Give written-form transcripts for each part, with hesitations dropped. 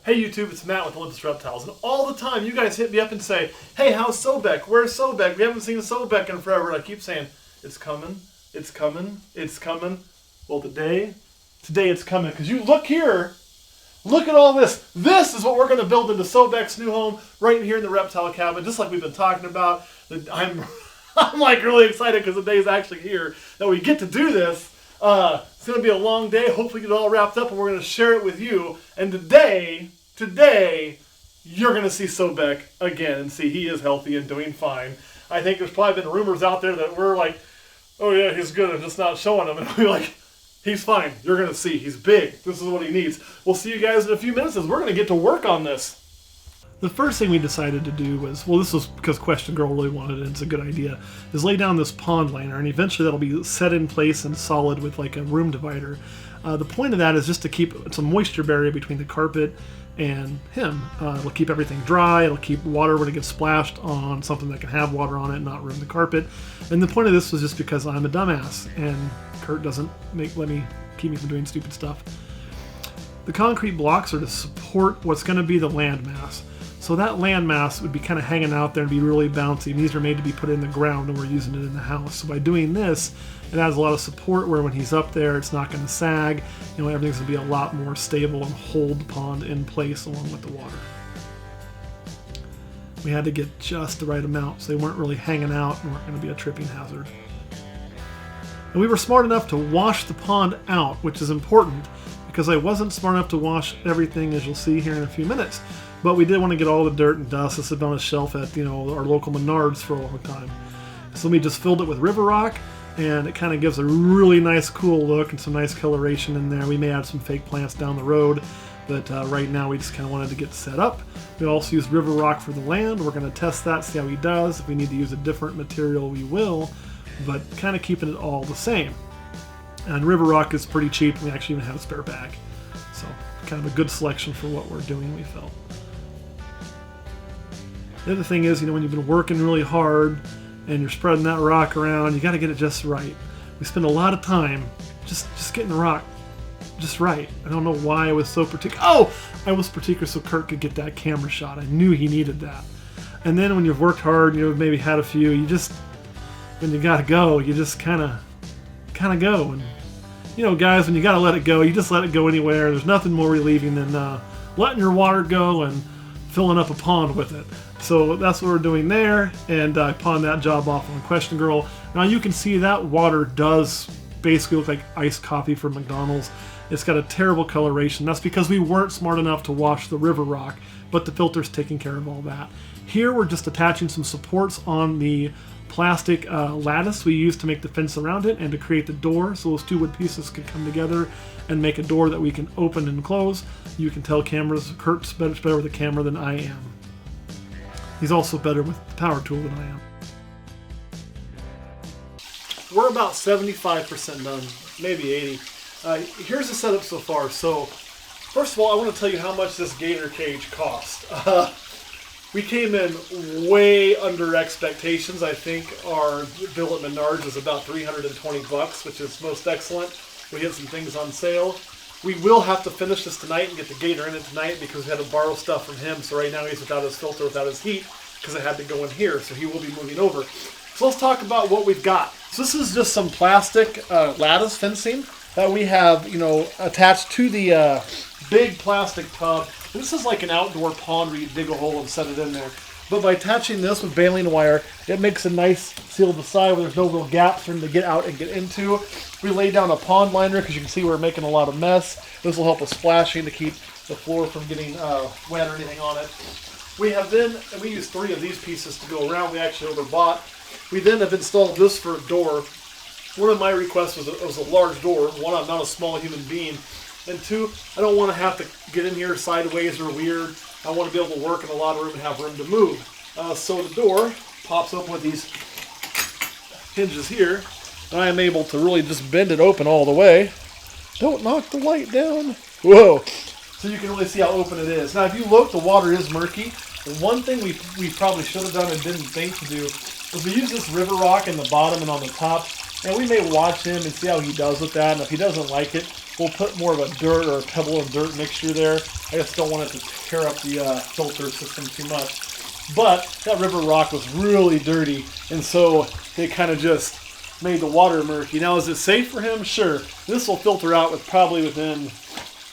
Hey YouTube, it's Matt with Olympus Reptiles, and all the time you guys hit me up and say, hey, how's Sobek? Where's Sobek? We haven't seen Sobek in forever. And I keep saying, it's coming, it's coming, it's coming. Well, today it's coming, because you look here, look at all this. This is what we're going to build into Sobek's new home right here in the reptile cabin, just like we've been talking about. I'm like really excited because the day is actually here that we get to do this. It's going to be a long day. Hopefully get it all wrapped up, and we're going to share it with you. And today, you're going to see Sobek again and see he is healthy and doing fine. I think there's probably been rumors out there that we're like, oh yeah, he's good and just not showing him. And we're like, he's fine. You're going to see. He's big. This is what he needs. We'll see you guys in a few minutes as we're going to get to work on this. The first thing we decided to do was, well, this was because Question Girl really wanted it, and it's a good idea, is lay down this pond liner, and eventually that'll be set in place and solid with like a room divider. The point of that is just to keep some moisture barrier between the carpet and him. It'll keep everything dry. It'll keep water when it gets splashed on something that can have water on it and not ruin the carpet. And the point of this was just because I'm a dumbass, and Kurt doesn't keep me from doing stupid stuff. The concrete blocks are to support what's going to be the land mass. So that land mass would be kind of hanging out there and be really bouncy. And these are made to be put in the ground, and we're using it in the house. So by doing this, it adds a lot of support where when he's up there, it's not going to sag. You know, everything's going to be a lot more stable and hold the pond in place along with the water. We had to get just the right amount so they weren't really hanging out and weren't going to be a tripping hazard. And we were smart enough to wash the pond out, which is important because I wasn't smart enough to wash everything, as you'll see here in a few minutes. But we did want to get all the dirt and dust. This had been on a shelf at our local Menards for a long time. So we just filled it with river rock, and it kind of gives a really nice cool look and some nice coloration in there. We may add some fake plants down the road, but right now we just kind of wanted to get set up. We also used river rock for the land. We're going to test that, see how he does. If we need to use a different material, we will, but kind of keeping it all the same. And river rock is pretty cheap, and we actually even have a spare bag. So kind of a good selection for what we're doing, we felt. The other thing is, when you've been working really hard and you're spreading that rock around, you got to get it just right. We spend a lot of time just getting the rock just right. I don't know why I was so particular. Oh, I was particular so Kurt could get that camera shot. I knew he needed that. And then when you've worked hard, maybe had a few, when you got to go, you just kind of go. And guys, when you got to let it go, you just let it go anywhere. There's nothing more relieving than letting your water go and filling up a pond with it. So that's what we're doing there, and I pawned that job off on Question Girl. Now you can see that water does basically look like iced coffee from McDonald's. It's got a terrible coloration. That's because we weren't smart enough to wash the river rock, but the filter's taking care of all that. Here we're just attaching some supports on the plastic lattice we used to make the fence around it and to create the door, so those two wood pieces can come together and make a door that we can open and close. You can tell Kurt's better with the camera than I am. He's also better with the power tool than I am. We're about 75% done, maybe 80. Here's the setup so far. So, first of all, I want to tell you how much this gator cage cost. We came in way under expectations. I think our bill at Menards is about $320, which is most excellent. We had some things on sale. We will have to finish this tonight and get the gator in it tonight because we had to borrow stuff from him. So right now he's without his filter, without his heat, because it had to go in here. So he will be moving over. So let's talk about what we've got. So this is just some plastic lattice fencing that we have, attached to the big plastic tub. This is like an outdoor pond where you dig a hole and set it in there. But by attaching this with baling wire, it makes a nice seal to the side where there's no real gaps for him to get out and get into. We lay down a pond liner because you can see we're making a lot of mess. This will help with splashing to keep the floor from getting wet or anything on it. We use 3 of these pieces to go around. We actually overbought. We then have installed this for a door. One of my requests was a large door. One, I'm not a small human being. And 2, I don't want to have to get in here sideways or weird. I want to be able to work in a lot of room and have room to move. So the door pops open with these hinges here. And I am able to really just bend it open all the way. Don't knock the light down. Whoa. So you can really see how open it is. Now if you look, the water is murky. The one thing we probably should have done and didn't think to do was we use this river rock in the bottom and on the top. And we may watch him and see how he does with that. And if he doesn't like it, We'll put more of a dirt or a pebble and dirt mixture there. I just don't want it to tear up the filter system too much. But that river rock was really dirty, and so they kind of just made the water murky. Now, is it safe for him? Sure. This will filter out probably within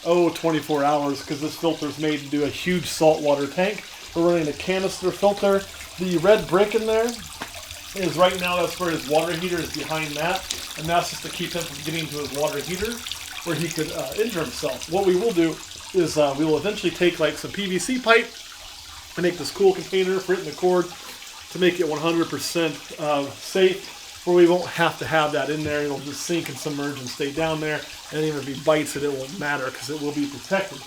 24 hours, because this filter is made to do a huge saltwater tank. We're running a canister filter. The red brick in there is right now, that's where his water heater is behind that, and that's just to keep him from getting to his water heater where he could injure himself. What we will do is we will eventually take like some PVC pipe and make this cool container for it in the cord to make it 100% safe, where we won't have to have that in there. It'll just sink and submerge and stay down there, and even if he bites it, it won't matter because it will be protected.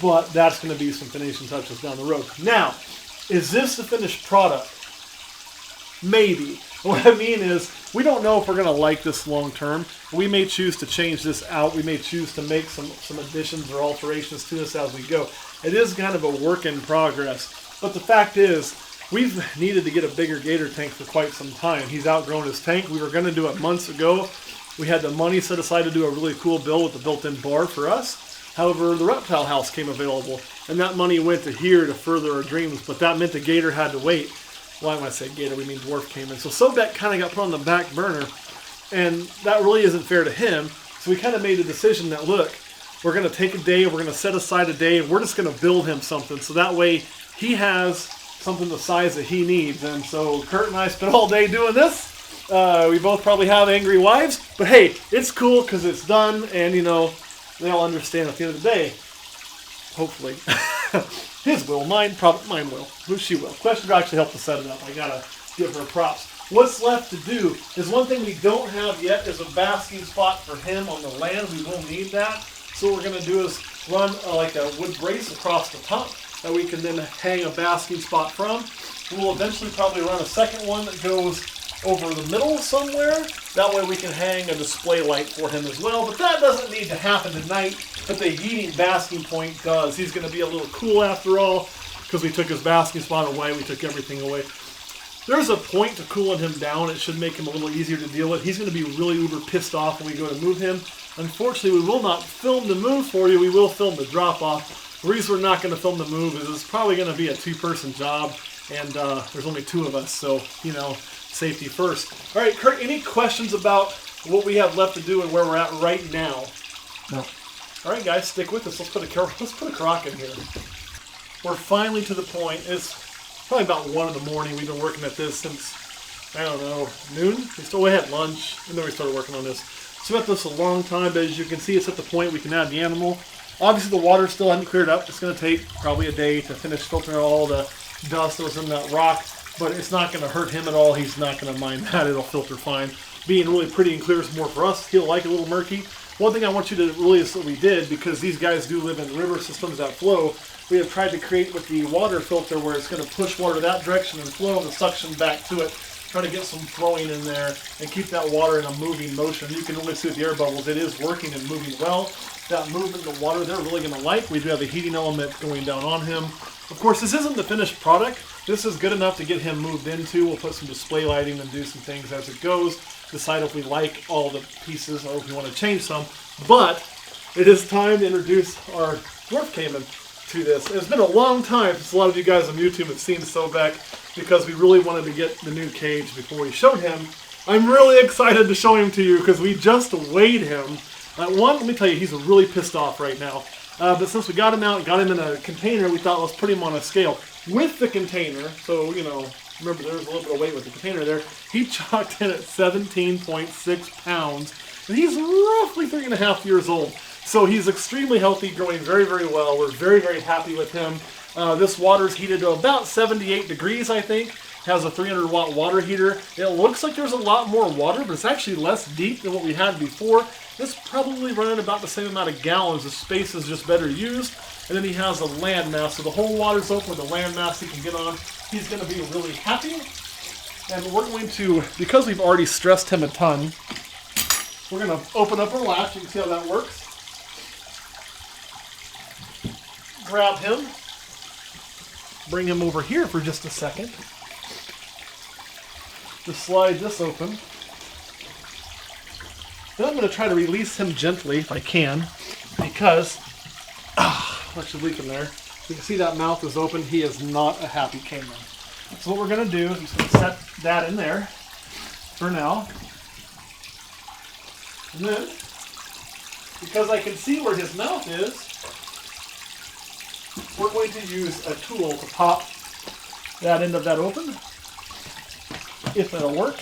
But that's going to be some finishing touches down the road. Now, is this the finished product? Maybe. What I mean is, we don't know if we're going to like this long term. We may choose to change this out. We may choose to make some additions or alterations to this as we go. It is kind of a work in progress. But the fact is, we've needed to get a bigger gator tank for quite some time. He's outgrown his tank. We were going to do it months ago. We had the money set aside to do a really cool build with the built-in bar for us. However, the reptile house came available, and that money went to here to further our dreams, but that meant the gator had to wait. Well, when I say gator, we mean Dwarf Caiman. So Sobek kind of got put on the back burner, and that really isn't fair to him. So we kind of made a decision that, look, we're going to take a day, we're going to set aside a day, and we're just going to build him something. So that way he has something the size that he needs. And so Kurt and I spent all day doing this. We both probably have angry wives, but hey, it's cool because it's done, and you know, they all understand at the end of the day, hopefully. His will, mine will. She will. Question actually helped to set it up. I gotta give her props. What's left to do is one thing we don't have yet is a basking spot for him on the land. We will need that. So what we're gonna do is run like a wood brace across the top that we can then hang a basking spot from. We'll eventually probably run a second one that goes over the middle somewhere. That way we can hang a display light for him as well. But that doesn't need to happen tonight. But the heating basking point does. He's going to be a little cool after all, because we took his basking spot away. We took everything away. There's a point to cooling him down. It should make him a little easier to deal with. He's going to be really uber pissed off when we go to move him. Unfortunately, we will not film the move for you. We will film the drop off. The reason we're not going to film the move is it's probably going to be a two-person job. And there's only two of us, so, you know, safety first. All right, Kurt, any questions about what we have left to do and where we're at right now? No. All right, guys, stick with us. Let's put a croc in here. We're finally to the point. It's probably about 1 in the morning. We've been working at this since, I don't know, noon? We had lunch, and then we started working on this. So we've had this a long time, but as you can see, it's at the point we can add the animal. Obviously, the water still hasn't cleared up. It's going to take probably a day to finish filtering all the dust that was in that rock, but it's not going to hurt him at all. He's not going to mind that. It'll filter fine. Being really pretty and clear is more for us. He'll like it a little murky. One thing I want you to really is what we did, because these guys do live in river systems that flow, we have tried to create with the water filter where it's going to push water that direction and flow and the suction back to it. Try to get some throwing in there and keep that water in a moving motion. You can really see with the air bubbles, it is working and moving well. That movement in the water they're really going to like. We do have a heating element going down on him. Of course, this isn't the finished product. This is good enough to get him moved into. We'll put some display lighting and do some things as it goes. Decide if we like all the pieces or if we want to change some. But it is time to introduce our Dwarf Caiman to this. It's been a long time since a lot of you guys on YouTube have seen Sobek, because we really wanted to get the new cage before we showed him. I'm really excited to show him to you because we just weighed him. Let me tell you, he's really pissed off right now. But since we got him out and got him in a container, we thought let's put him on a scale. With the container, so, you know, remember there was a little bit of weight with the container there, he chalked in at 17.6 pounds. And he's roughly 3.5 years old. So he's extremely healthy, growing very, very well. We're very, very happy with him. This water is heated to about 78 degrees, I think. Has a 300-watt water heater. It looks like there's a lot more water, but it's actually less deep than what we had before. It's probably running about the same amount of gallons. The space is just better used. And then he has a landmass, so the whole water's open with a landmass he can get on. He's going to be really happy. And we're going to, because we've already stressed him a ton, we're going to open up our latch. You can see how that works. Grab him. Bring him over here for just a second. Just slide this open. Then going to try to release him gently if I can, because what's leak in there? You can see that mouth is open. He is not a happy caiman. So what we're going to do is I'm just going to set that in there for now. And then, because I can see where his mouth is, we're going to use a tool to pop that end of that open. If it'll work.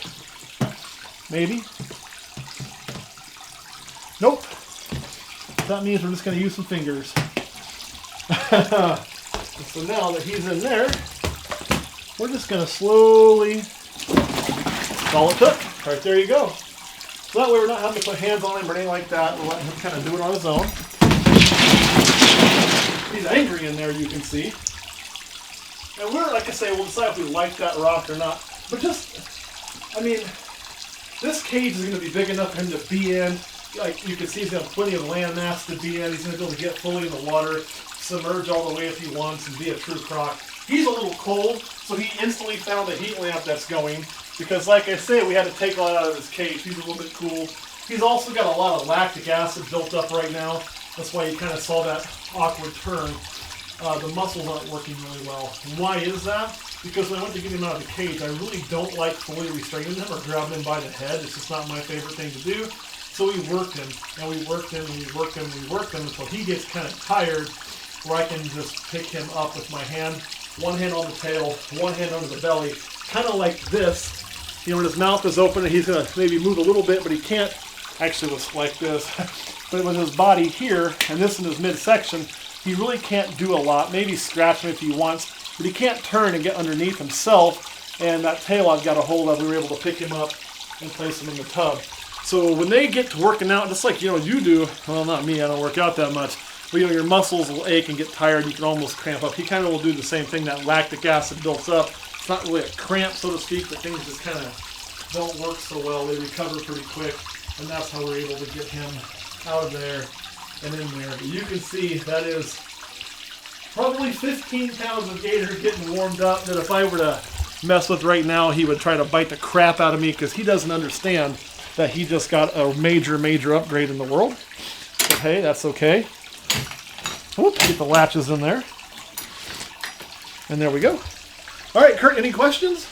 Maybe. Nope. That means we're just going to use some fingers. So now that he's in there, we're just going to slowly, that's all it took. Right there you go. So that way we're not having to put hands on him or anything like that. We're letting him kind of do it on his own. He's angry in there, you can see. And we're, like I say, we'll decide if we like that rock or not. But just, I mean, this cage is going to be big enough for him to be in. Like you can see, he's got plenty of land mass to be in. He's going to be able to get fully in the water, submerge all the way if he wants, and be a true croc. He's a little cold, so he instantly found a heat lamp that's going. Because like I say, we had to take a lot out of his cage. He's a little bit cool. He's also got a lot of lactic acid built up right now. That's why you kind of saw that awkward turn. The muscles aren't working really well. And why is that? Because when I went to get him out of the cage, I really don't like fully restraining him or grabbing him by the head. It's just not my favorite thing to do. So we worked him, and we worked him, and we worked him, and we worked him until he gets kind of tired, where I can just pick him up with my hand, one hand on the tail, one hand under the belly, kind of like this. You know, when his mouth is open, and he's going to maybe move a little bit, but he can't. Actually, it was like this. But with his body here, and this in his midsection, he really can't do a lot. Maybe scratch him if he wants, but he can't turn and get underneath himself. And that tail I've got a hold of, we were able to pick him up and place him in the tub. So when they get to working out, just like, you know, you do, well, not me, I don't work out that much, but, you know, your muscles will ache and get tired. You can almost cramp up. He kind of will do the same thing. That lactic acid builds up. It's not really a cramp, so to speak, but things just kind of don't work so well. They recover pretty quick, and that's how we're able to get him out of there and in there. But you can see that is probably 15 pounds of gator getting warmed up, that if I were to mess with right now, he would try to bite the crap out of me, because he doesn't understand that he just got a major upgrade in the world. But hey, that's okay. Whoop, get the latches in there. And there we go. All right, Kurt, any questions?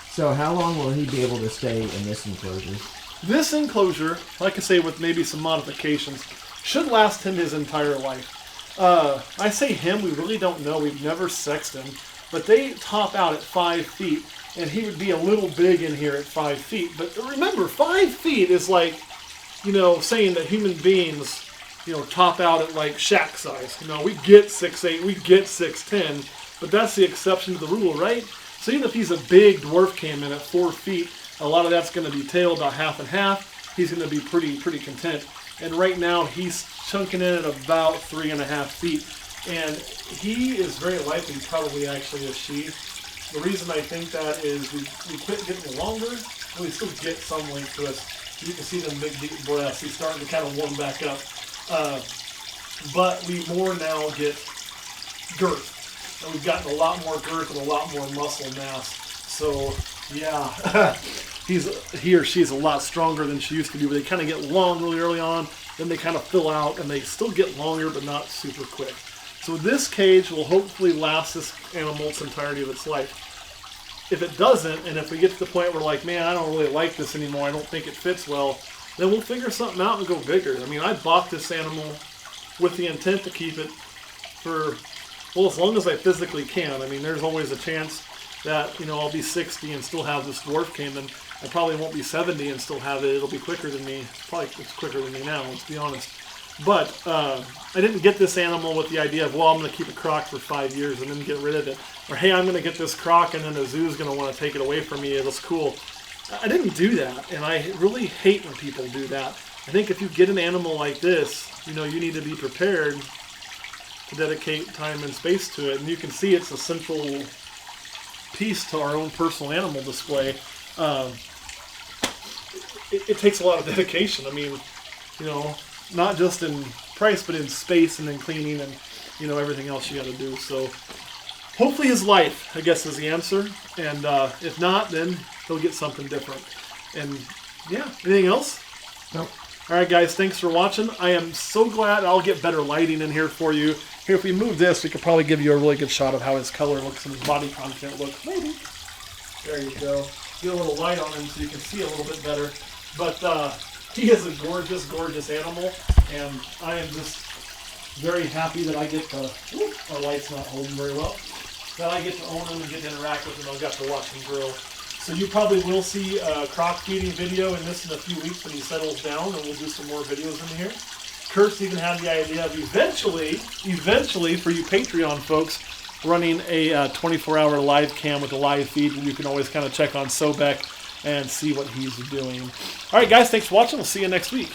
So how long will he be able to stay in this enclosure? This enclosure, like I say, with maybe some modifications, should last him his entire life. I say him, we really don't know. We've never sexed him. But they top out at 5 feet. And he would be a little big in here at 5 feet. But remember, 5 feet is like, you know, saying that human beings, you know, top out at like shack size. You know, we get 6'8", we get 6'10", but that's the exception to the rule, right? So even if he's a big dwarf caiman at 4 feet, a lot of that's going to be tail about half and half. He's going to be pretty content. And right now he's chunking in at about 3.5 feet. And he is very likely probably actually a she. The reason I think that is we quit getting longer, but we still get some length to us. You can see them big deep breaths. He's starting to kind of warm back up. But we more now get girth. And we've gotten a lot more girth and a lot more muscle mass. So, yeah, he or she is a lot stronger than she used to be. But they kind of get long really early on. Then they kind of fill out, and they still get longer, but not super quick. So this cage will hopefully last this animal its entirety of its life. If it doesn't, and if we get to the point where like, man, I don't really like this anymore, I don't think it fits well, then we'll figure something out and go bigger. I mean, I bought this animal with the intent to keep it for, well, as long as I physically can. I mean, there's always a chance that, you know, I'll be 60 and still have this dwarf caiman. I probably won't be 70 and still have it. It'll be quicker than me. It's quicker than me now, let's be honest. But I didn't get this animal with the idea of, well, I'm going to keep a croc for 5 years and then get rid of it. Or, hey, I'm going to get this croc and then the zoo's going to want to take it away from me. It looks cool. I didn't do that, and I really hate when people do that. I think if you get an animal like this, you know, you need to be prepared to dedicate time and space to it. And you can see it's a central piece to our own personal animal display. It takes a lot of dedication. I mean, you know, not just in price, but in space and in cleaning and, you know, everything else you got to do. So hopefully his life, I guess, is the answer. And if not, then he'll get something different. And yeah, anything else? Nope. All right, guys, thanks for watching. I am so glad. I'll get better lighting in here for you. Here, if we move this, we could probably give you a really good shot of how his color looks and his body content looks. Maybe. There you go. Get a little light on him so you can see a little bit better. But he is a gorgeous, gorgeous animal, and I am just very happy that I get to. Our light's not holding very well. That I get to own him and get to interact with him. I've got to watch him grow. So you probably will see a croc feeding video in this in a few weeks when he settles down, and we'll do some more videos in here. Kurt's even had the idea of eventually, for you Patreon folks, running a 24-hour live cam with a live feed where you can always kind of check on Sobek and see what he's doing. All right, guys, thanks for watching. We'll see you next week.